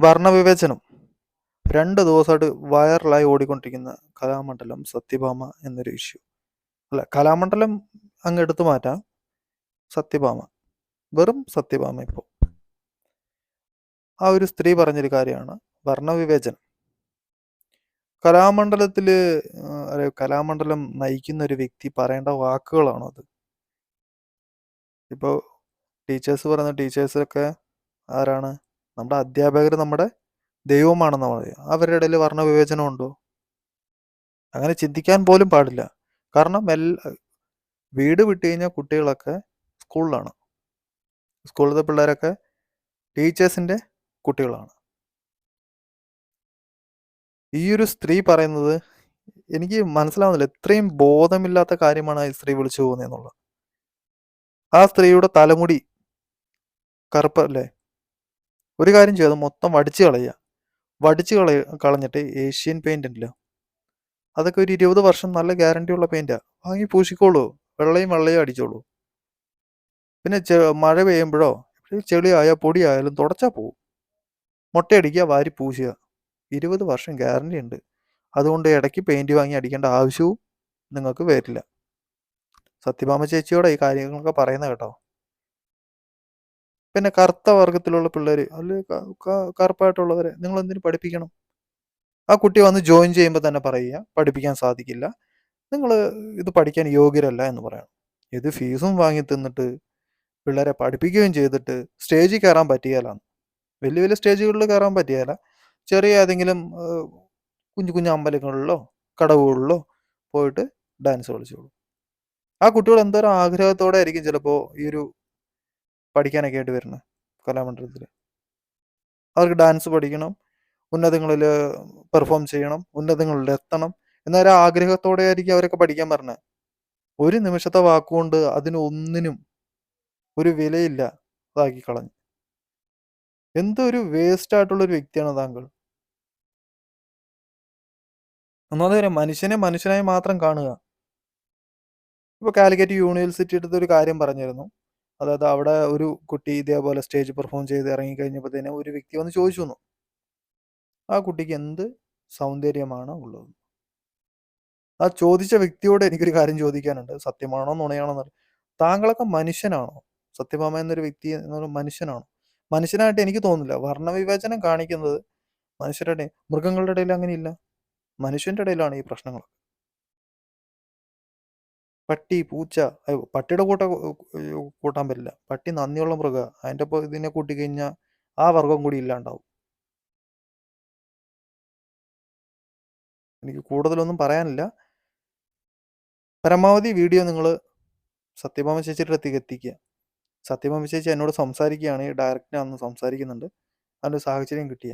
വർണ്ണവിവേചനം 2 ദിവസമായിട്ട് വൈറലായി ഓടിക്കൊണ്ടിരിക്കുന്ന കലാമണ്ഡലം സത്യഭാമ എന്നൊരു ഇഷ്യൂ. അല്ല, കലാമണ്ഡലം അങ്ങ് എടുത്തു മാറ്റാം. സത്യഭാമ, വെറും സത്യഭാമ. ഇപ്പോൾ ആ ഒരു സ്ത്രീ പറഞ്ഞൊരു കാര്യമാണ് വർണ്ണവിവേചനം. കലാമണ്ഡലത്തില് കലാമണ്ഡലം നയിക്കുന്ന ഒരു വ്യക്തി പറയേണ്ട വാക്കുകളാണോ അത്? ഇപ്പോൾ ടീച്ചേഴ്സ് പറയുന്ന ടീച്ചേഴ്സൊക്കെ ആരാണ്? നമ്മുടെ അധ്യാപകർ നമ്മുടെ ദൈവമാണെന്ന് പറയുക. അവരുടെ ഇടയിൽ വർണ്ണവിവേചനം ഉണ്ടോ? അങ്ങനെ ചിന്തിക്കാൻ പോലും പാടില്ല. കാരണം വീട് വിട്ട് കഴിഞ്ഞാൽ കുട്ടികളൊക്കെ സ്കൂളിലാണ്. സ്കൂളിലത്തെ പിള്ളേരൊക്കെ ടീച്ചേഴ്സിൻ്റെ കുട്ടികളാണ്. ഈ ഒരു സ്ത്രീ പറയുന്നത് എനിക്ക് മനസ്സിലാവുന്നില്ല. എത്രയും ബോധമില്ലാത്ത കാര്യമാണ് ഈ സ്ത്രീ വിളിച്ചു പോകുന്നതെന്നുള്ളത്. ആ സ്ത്രീയുടെ തലമുടി കറുപ്പല്ലേ? ഒരു കാര്യം ചെയ്ത് മൊത്തം വടിച്ചു കളയുക. കളഞ്ഞിട്ട് ഏഷ്യൻ പെയിന്റ് ഉണ്ടല്ലോ, അതൊക്കെ ഒരു 20 വർഷം നല്ല ഗ്യാരണ്ടി ഉള്ള പെയിന്റാ. വാങ്ങി പൂശിക്കോളൂ. വെള്ളയും അടിച്ചോളൂ. പിന്നെ മഴ പെയ്യുമ്പോഴോ ചെളിയായ പൊടിയായാലും തുടച്ചാൽ പോവും. മുട്ടയടിക്കുക, വാരി പൂശുക. 20 വർഷം ഗ്യാരണ്ടി ഉണ്ട്. അതുകൊണ്ട് ഇടയ്ക്ക് പെയിന്റ് വാങ്ങി അടിക്കേണ്ട ആവശ്യവും നിങ്ങൾക്ക് വരില്ല. സത്യഭാമ ചേച്ചിയോടെ ഈ കാര്യങ്ങളൊക്കെ പറയുന്നത് കേട്ടോ. പിന്നെ കറുത്ത വർഗത്തിലുള്ള പിള്ളേർ, അല്ലെ കറുപ്പായിട്ടുള്ളവരെ നിങ്ങൾ എന്തിനു പഠിപ്പിക്കണം? ആ കുട്ടി വന്ന് ജോയിൻ ചെയ്യുമ്പോൾ തന്നെ പറയുക പഠിപ്പിക്കാൻ സാധിക്കില്ല, നിങ്ങൾ ഇത് പഠിക്കാൻ യോഗ്യരല്ല എന്ന് പറയണം. ഇത് ഫീസും വാങ്ങി തിന്നിട്ട് പിള്ളേരെ പഠിപ്പിക്കുകയും ചെയ്തിട്ട് സ്റ്റേജിൽ കയറാൻ പറ്റിയാലാണ്. വലിയ വലിയ സ്റ്റേജുകളിൽ കയറാൻ പറ്റിയാല. ചെറിയ ഏതെങ്കിലും കുഞ്ഞു കുഞ്ഞു അമ്പലങ്ങളിലോ കടവുകളിലോ പോയിട്ട് ഡാൻസ് കളിച്ചോളൂ. ആ കുട്ടികൾ എന്തോരം ആഗ്രഹത്തോടെ ആയിരിക്കും ചിലപ്പോൾ ഈ ഒരു പഠിക്കാനൊക്കെ ആയിട്ട് വരുന്നത് കലാമണ്ഡലത്തിൽ. അവർക്ക് ഡാൻസ് പഠിക്കണം, ഉന്നതങ്ങളിൽ പെർഫോം ചെയ്യണം, ഉന്നതങ്ങളിൽ എത്തണം എന്നൊരു ആഗ്രഹത്തോടെ ആയിരിക്കും അവരൊക്കെ പഠിക്കാൻ പറഞ്ഞത്. ഒരു നിമിഷത്തെ വാക്കുകൊണ്ട് അതിനൊന്നിനും ഒരു വിലയില്ല അതാക്കി കളഞ്ഞു. എന്തൊരു വേസ്റ്റ് ആയിട്ടുള്ളൊരു വ്യക്തിയാണ് താങ്കൾ. ഒന്നാമത് കാര്യം, മനുഷ്യനെ മനുഷ്യനായി മാത്രം കാണുക. ഇപ്പോൾ കാലിക്കറ്റ് യൂണിവേഴ്സിറ്റി എടുത്ത ഒരു കാര്യം പറഞ്ഞിരുന്നു. അതായത് അവിടെ ഒരു കുട്ടി ഇതേപോലെ സ്റ്റേജ് പെർഫോം ചെയ്ത് ഇറങ്ങിക്കഴിഞ്ഞപ്പോഴത്തേനും ഒരു വ്യക്തി വന്ന് ചോദിച്ചു തന്നു, ആ കുട്ടിക്ക് എന്ത് സൗന്ദര്യമാണ് ഉള്ളത്. ആ ചോദിച്ച വ്യക്തിയോട് എനിക്കൊരു കാര്യം ചോദിക്കാനുണ്ട്, സത്യമാണോ നുണയാണോ എന്ന്. താങ്കളൊക്കെ മനുഷ്യനാണോ? സത്യഭാമ എന്നൊരു വ്യക്തി എന്നൊരു മനുഷ്യനാണോ? മനുഷ്യനായിട്ട് എനിക്ക് തോന്നുന്നില്ല. വർണ്ണവിവേചനം കാണിക്കുന്നത് മനുഷ്യരുടെ, മൃഗങ്ങളുടെ ഇടയിൽ അങ്ങനെയില്ല, മനുഷ്യന്റെ ഇടയിലാണ് ഈ പ്രശ്നങ്ങൾ. പട്ടി, പൂച്ച, പട്ടിയുടെ കൂട്ടാൻ പറ്റില്ല. പട്ടി നന്ദിയുള്ള മൃഗ. അതിൻ്റെ ഒപ്പം ഇതിനെ കൂട്ടിക്കഴിഞ്ഞാൽ ആ വർഗം കൂടി ഇല്ലാണ്ടാവും. എനിക്ക് കൂടുതലൊന്നും പറയാനില്ല. പരമാവധി വീഡിയോ നിങ്ങൾ സത്യഭാമ ചേച്ചിയുടെ അടുത്തേക്ക് എത്തിക്കുക. സത്യഭാമ ചേച്ചി എന്നോട് സംസാരിക്കുകയാണെങ്കിൽ ഡയറക്റ്റ് അന്ന് സംസാരിക്കുന്നുണ്ട്. അതിൻ്റെ സാഹചര്യം കിട്ടിയ